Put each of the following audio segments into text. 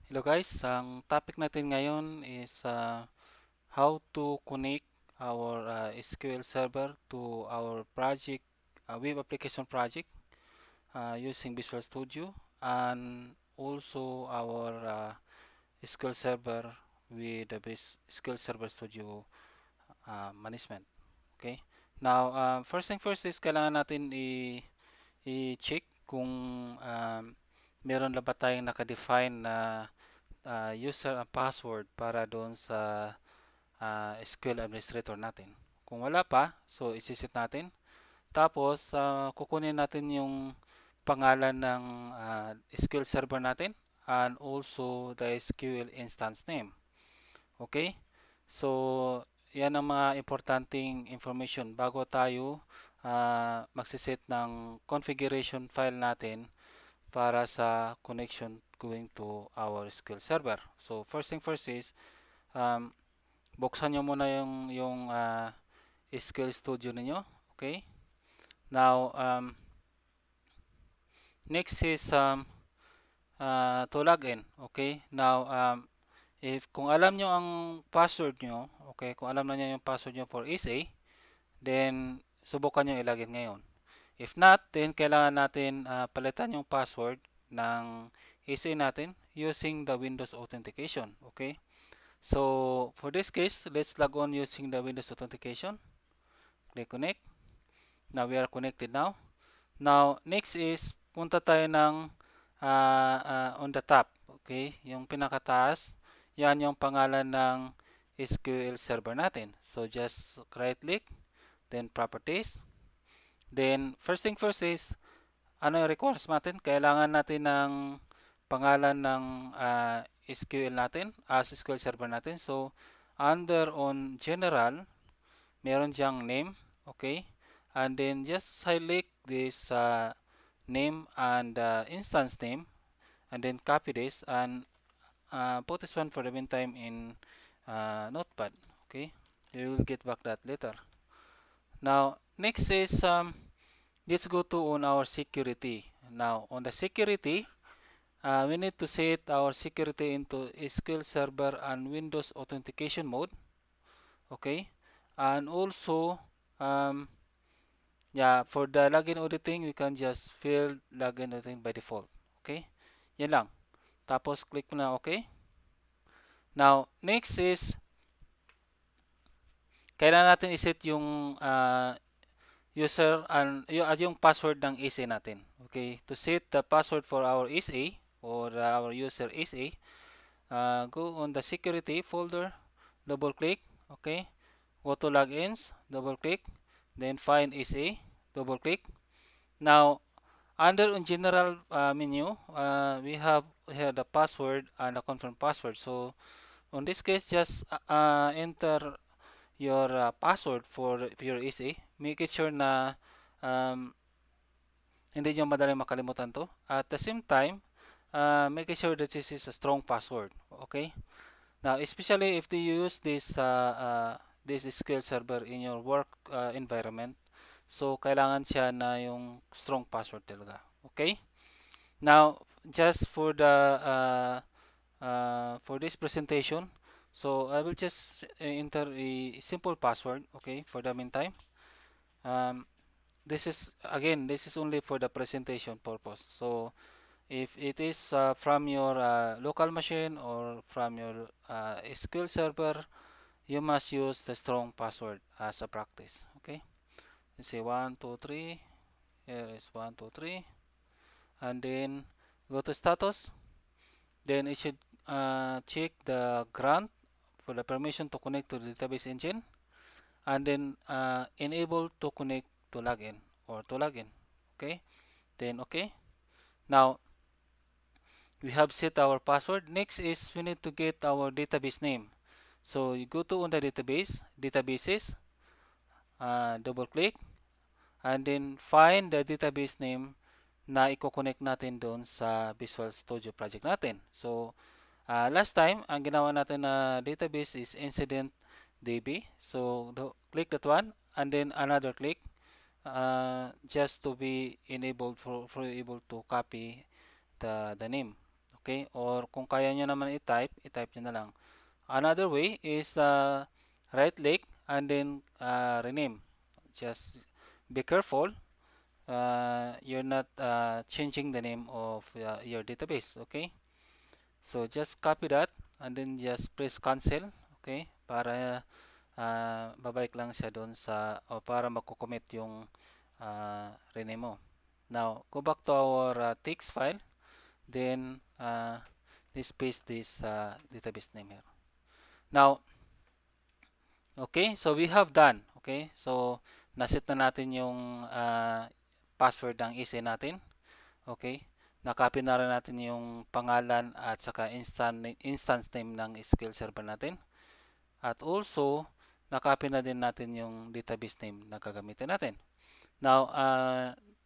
Hello guys, ang topic natin ngayon is how to connect our SQL Server to our project, web application project using Visual Studio, and also our SQL Server with the SQL Server Studio management. Okay. Now, first thing first is kailangan natin i-check kung um, meron na ba tayong naka-define na user and password para doon sa SQL administrator natin. Kung wala pa, so isisit natin. Tapos, kukunin natin yung pangalan ng SQL server natin and also the SQL instance name. Okay? So, yan ang mga importanteng information bago tayo magsiset ng configuration file natin para sa connection going to our SQL server. So, first thing first is um, buksan nyo muna yung SQL Studio ninyo. Okay? Now, next is to log in. Okay? Now, if kung alam nyo ang password nyo, okay, kung alam na nyo yung password nyo for SA, then subukan nyo ilagin ngayon. If not, then kailangan natin palitan yung password ng SA natin using the Windows Authentication. Okay? So, for this case, let's log on using the Windows Authentication. Click Connect. Now, we are connected now. Now, next is, punta tayo ng on the top. Okay? Yung pinakataas, yan yung pangalan ng SQL server natin. So, just right-click, then Properties. Then, first thing first is, ano yung requires natin? Kailangan natin ng pangalan ng SQL natin, as SQL server natin. So, under on General, meron diyang name, okay? And then just select this name and instance name, and then copy this and put this one for the meantime in Notepad, okay? You will get back that later. Now, next is let's go to on our security. Now, on the security, we need to set our security into SQL Server and Windows Authentication mode, okay? And also, um, yeah, for the login auditing, we can just fill login auditing by default. Okay? Yan lang. Tapos, click mo na okay. Now, next is, kailangan natin iset yung user and yung password ng SA natin. Okay? To set the password for our SA or our user SA, go on the security folder, double click, okay? Go to logins, double click, then find SA, double click. Now, under on general menu, we have here the password and the confirm password. So, on this case, just enter your password for your EC. Make it sure na um, hindi nyo madaling makalimutan to. At the same time, make sure that this is a strong password. Okay? Now, especially if you use this SQL server in your work environment, so kailangan siya na yung strong password talaga. Okay? Now, just for this presentation, so I will just enter a simple password, okay, for the meantime. Um, this is only for the presentation purpose. So, if it is from your local machine or from your SQL server, you must use the strong password as a practice. Okay, let's say 123. Here is 123, and then go to status. Then it should check the grant for the permission to connect to the database engine, and then enable to connect to login or to login. Okay, then okay. Now we have set our password. Next is we need to get our database name. So you go to on the databases, double click, and then find the database name na i-connect natin doon sa Visual Studio project natin. So last time, ang ginawa natin na database is incident DB. So, click that one and then another click just to be enabled for able to copy the name. Okay? Or kung kaya nyo naman i-type, i-type nyo na lang. Another way is right click and then rename. Just be careful. You're not changing the name of your database. Okay? So just copy that and then just press cancel. Okay? Para babalik lang siya doon sa o para magko-commit yung rename mo. Now, go back to our text file. Then, let's paste this database name here. Now, okay, so we have done. Okay, so naset na natin yung password ng EC natin. Okay, nakopy na rin natin yung pangalan at saka instance name ng SQL Server natin. At also, nakopy na din natin yung database name na gagamitin natin. Now,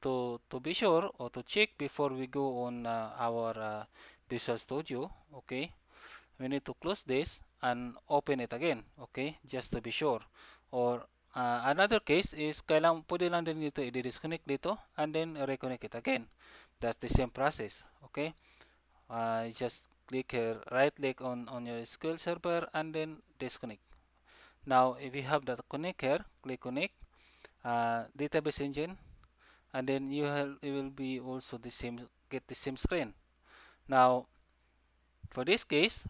to be sure or to check before we go on our Visual Studio, okay, we need to close this and open it again, okay, just to be sure. Or another case is pwede lang din dito i-disconnect dito and then reconnect it again. That's the same process, okay. Just click here, right click on your SQL Server and then disconnect. Now, if you have the connect here, click connect, database engine, and then you will be also get the same screen. Now, for this case,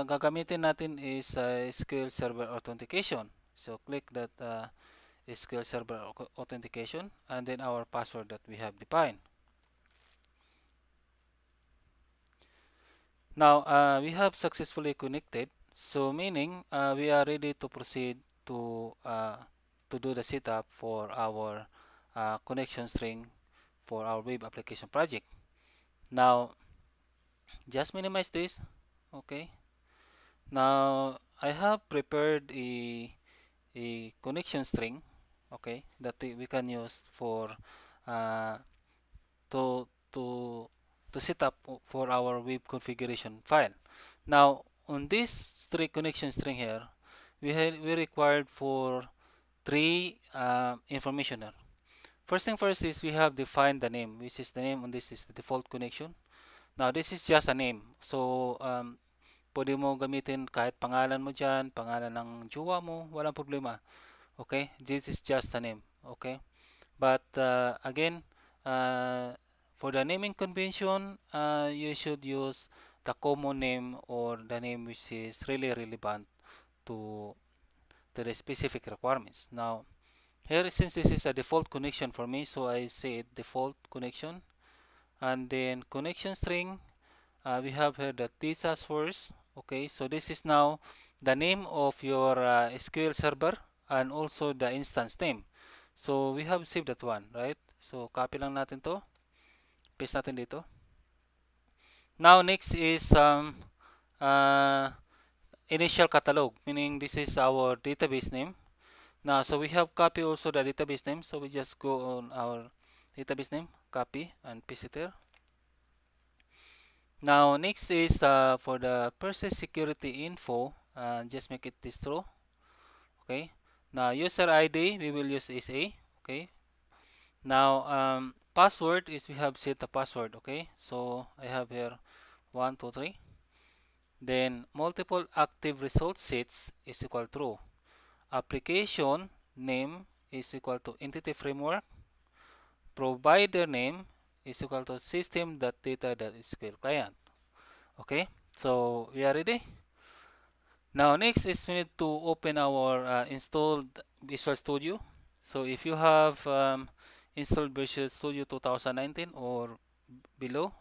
gagamitin natin is SQL Server Authentication. So, click that SQL Server Authentication and then our password that we have defined. Now, we have successfully connected. So, meaning we are ready to proceed to do the setup for our connection string for our web application project. Now, just minimize this. Okay. Now, I have prepared a connection string, okay, that we can use for uh, to to to set up for our web configuration file. Now, on this connection string here, we required for three information here. First thing first is we have defined the name, which is the name on this is the default connection. Now, this is just a name. So, pwede mo gamitin kahit pangalan mo dyan, pangalan ng jowa mo, walang problema. Okay? This is just a name. Okay? But, again, for the naming convention, you should use the common name or the name which is really relevant to the specific requirements. Now, here since this is a default connection for me, so I say default connection and then connection string. We have here the data source. Okay, so this is now the name of your SQL server and also the instance name. So we have saved that one, right? So copy lang natin to, paste natin dito. Now next is uh, initial catalog, meaning this is our database name. Now, so we have copy also the database name, so we just go on our database name, copy and paste it here. Now, next is for the process security info, just make it this true. Okay. Now, user ID, we will use SA. Okay. Now, password is we have set the password. Okay. So, I have here 1, 2, 3. Then, multiple active result sets is equal to true. Application name is equal to entity framework. Provider name is equal to system.data.sql client. Okay, so we are ready. Now next is we need to open our installed Visual Studio. So if you have installed Visual Studio 2019 or below,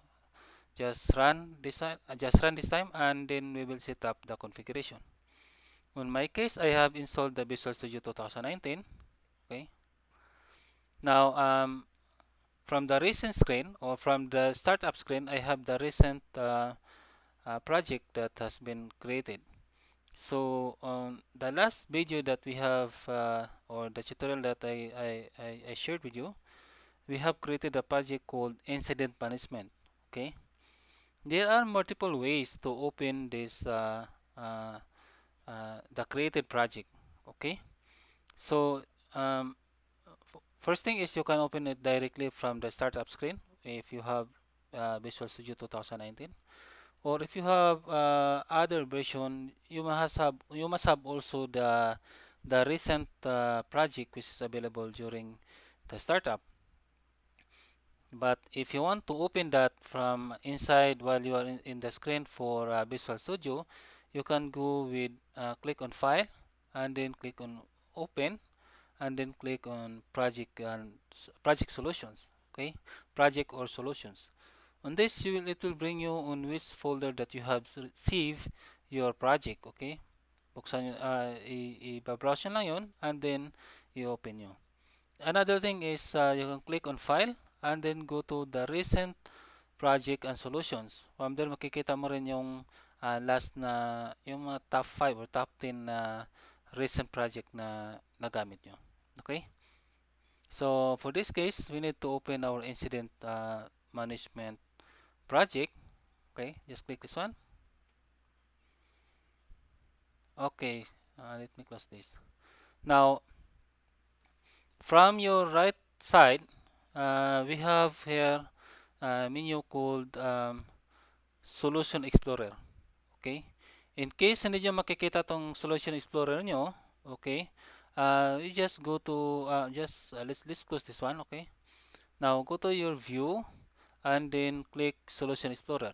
just run this time and then we will set up the configuration. In my case, I have installed the Visual Studio 2019. Okay. Now from the recent screen or from the startup screen, I have the recent project that has been created. So on the last video that we have or the tutorial that I shared with you, we have created a project called incident management. Okay, there are multiple ways to open this the created project. Okay, so first thing is you can open it directly from the startup screen if you have Visual Studio 2019, or if you have other version, you must have also the recent project which is available during the startup. But if you want to open that from inside while you are in the screen for Visual Studio, you can go with click on File and then click on Open and then click on Project and Project Solutions. Okay, Project or Solutions. On this, it will bring you on which folder that you have saved your project. Okay, buksan nyo, i-browse nyo lang yun and then i-open nyo. Another thing is you can click on File and then go to the Recent Project and Solutions. From there, makikita mo rin yung last na, yung mga top 5 or top 10 na recent project na nagamit nyo. Okay? So, for this case, we need to open our incident management project. Okay, just click this one. Okay, let me close this. Now, from your right side, we have here a menu called Solution Explorer. Okay? In case hindi nyo makikita tong Solution Explorer nyo, okay, you just go to, let's close this one, okay? Now, go to your view and then click Solution Explorer.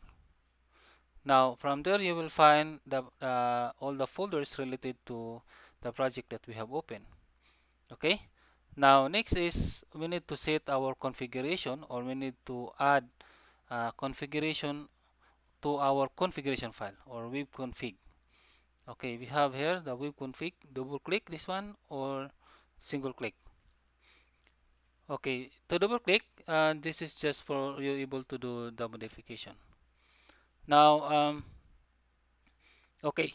Now, from there you will find all the folders related to the project that we have opened. Okay? Now, next is we need to set our configuration, or we need to add configuration to our configuration file or webconfig. Okay, we have here the webconfig. Double click this one or single click. Okay, to double click, this is just for you able to do the modification. Now, okay,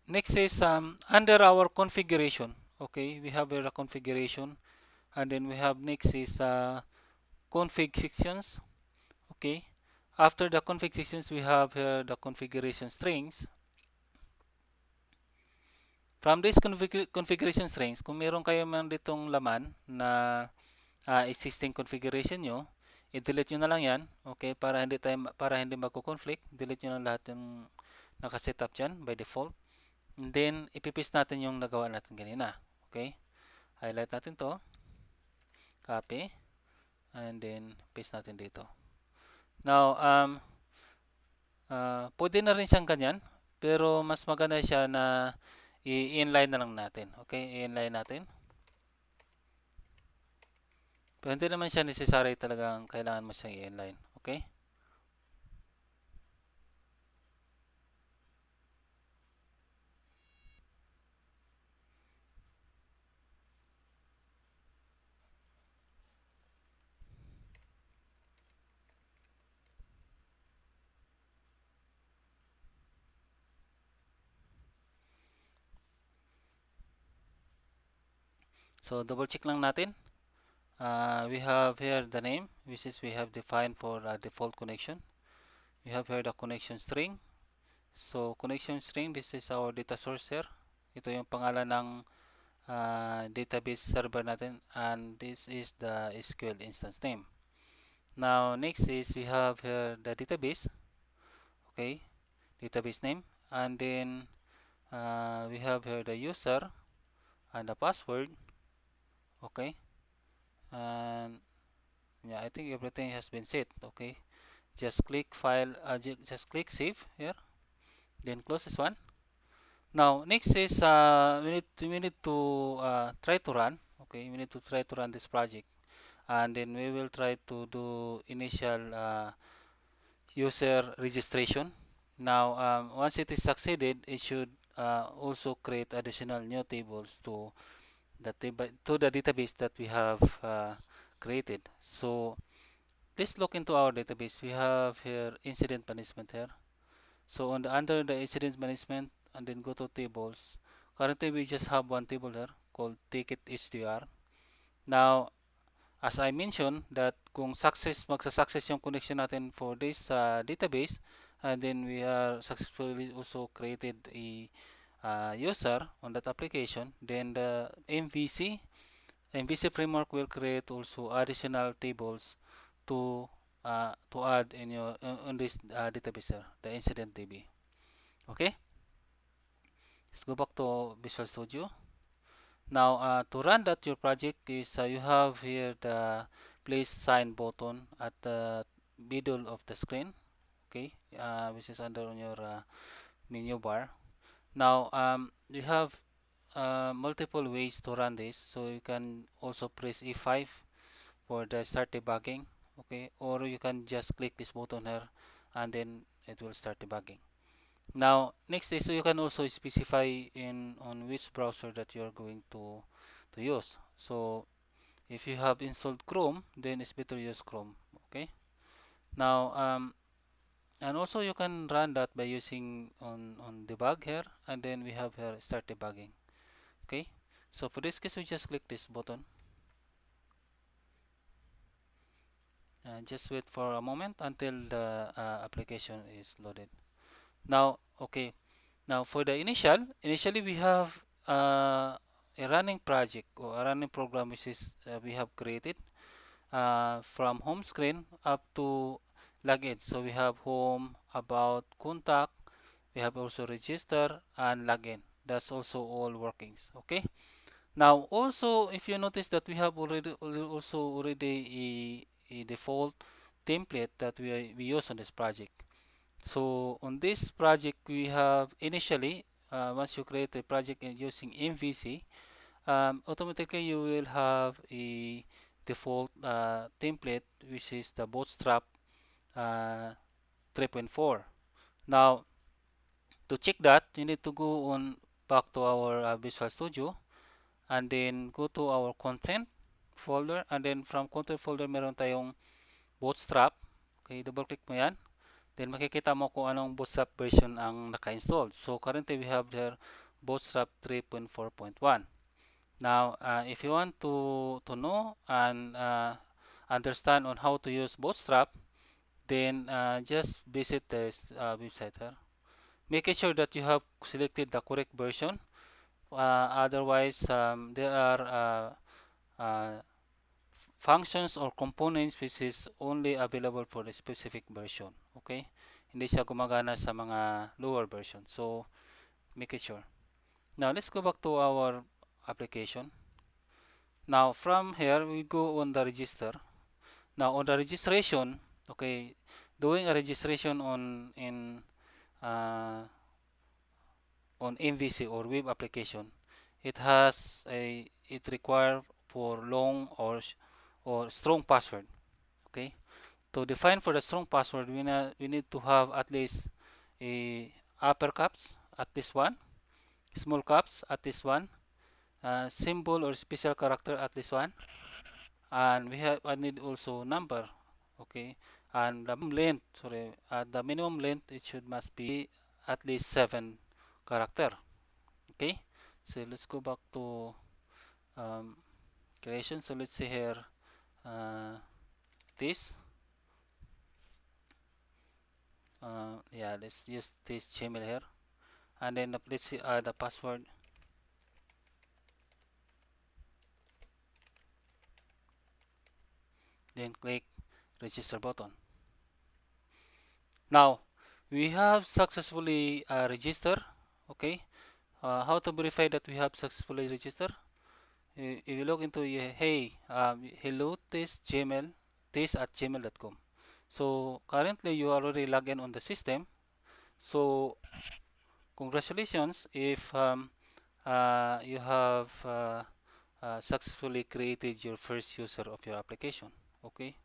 next is under our configuration. Okay, we have here a configuration, and then we have next is config sections. Okay, after the config sections, we have here the configuration strings. From this configuration strings, kung meron kayo man ditong laman na existing configuration nyo, i-delete nyo na lang yan, okay, para hindi magko-conflict. Delete nyo na lahat yung naka-setup dyan by default. And then, ipipaste natin yung nagawa natin kanina. Okay? Highlight natin to. Copy. And then, paste natin dito. Now, pwede na rin siyang ganyan. Pero, mas maganda siya na i-inline na lang natin. Okay? I-inline natin. Pero hindi naman siya necessary talagang kailangan mo siyang i-inline. Okay? So, double check lang natin. We have here the name, which is we have defined for default connection. We have here the connection string. So, connection string, this is our data source here. Ito yung pangalan ng database server natin, and this is the SQL instance name. Now, next is we have here the database. Okay, database name, and then we have here the user and the password. Okay, and yeah, I think everything has been set. Okay, just click file, just click save here, then close this one. Now, next is we need to try to run. Okay, we need to try to run this project, and then we will try to do initial user registration. Now, once it is succeeded, it should also create additional new tables to the database that we have created. So, let's look into our database. We have here incident management here. So, under the incident management, and then go to tables. Currently, we just have one table here called ticket HDR. Now, as I mentioned, that kung magsa-success yung connection natin for this database, and then we are successfully also created a user on that application, then the MVC framework will create also additional tables to to add in your on this database here, the incident DB. Okay, let's go back to Visual Studio. Now to run that your project is you have here the please sign button at the middle of the screen. Okay, which is under on your menu bar. Now you have multiple ways to run this, so you can also press E5 for the start debugging. Okay, or you can just click this button here and then it will start debugging. Now next is, so you can also specify in on which browser that you are going to use. So if you have installed Chrome, then it's better use Chrome. Okay, now and also you can run that by using on debug here, and then we have here start debugging. Okay, so for this case we just click this button and just wait for a moment until the application is loaded. Now okay, now for the initially we have a running project or a running program which is we have created from home screen up to login. So we have home, about, contact, we have also register and login. That's also all workings. Okay, now also if you notice that we have already a default template that we use on this project. So on this project we have initially once you create a project using MVC, automatically you will have a default template which is the Bootstrap uh, 3.4. Now to check that, you need to go on back to our Visual Studio and then go to our content folder, and then from content folder meron tayong Bootstrap. Okay, double click mo yan. Then makikita mo kung anong Bootstrap version ang naka-install. So currently we have there Bootstrap 3.4.1. Now if you want to know and understand on how to use Bootstrap, then just visit this website here. Making sure that you have selected the correct version. Otherwise, there are functions or components which is only available for a specific version. Okay? Hindi siya gumagana sa mga lower version. So, make it sure. Now, let's go back to our application. Now, from here, we go on the register. Now, on the registration, okay, doing a registration uh, on MVC or web application, it require for long or strong password. Okay, to define for the strong password, we need to have at least a upper caps at this one, small caps at this one, symbol or special character at this one, and I need also number. Okay, and the minimum length it must be at least 7 character. Okay, so let's go back to creation. So let's see here this yeah, let's use this Gmail here, and then let's see the password. Then click register button. Now we have successfully registered. Okay, how to verify that we have successfully registered? If you log into hey hello test gmail test at gmail.com. So currently you are already logged in on the system. So congratulations if you have successfully created your first user of your application. Okay.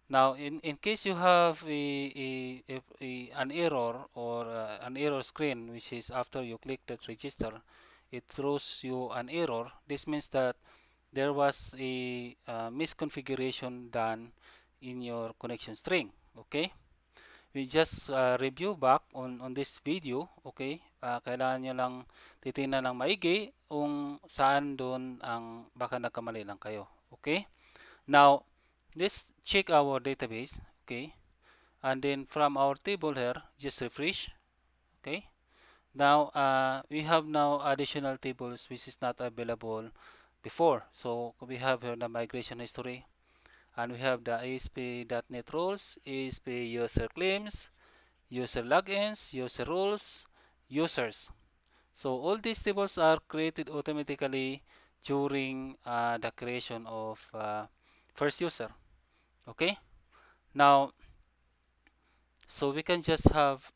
Now, in case you have an error or an error screen, which is after you click that register, it throws you an error. This means that there was a misconfiguration done in your connection string. Okay, we just review back on this video. Okay, kailangan nyo lang titingnan ng maigi kung saan doon ang baka nagkamali lang kayo. Okay, now let's check our database. Okay, and then from our table here, just refresh. Okay, now we have now additional tables which is not available before. So we have here the migration history, and we have the ASP.NET Rules, ASP User Claims, User Logins, User Rules, Users. So all these tables are created automatically during the creation of first user. Okay. Now, so we can just have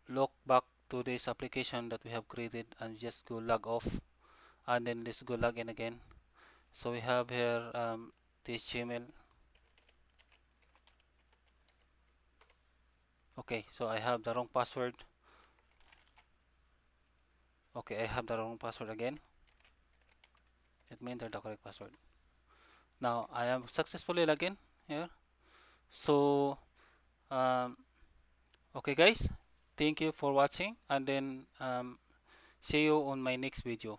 look back to this application that we have created and just go log off, and then let's go log in again. So we have here this Gmail. Okay, so I have the wrong password. Okay, I have the wrong password again. Let me enter the correct password. Now I am successfully logged in here. So um, okay guys, thank you for watching, and then see you on my next video.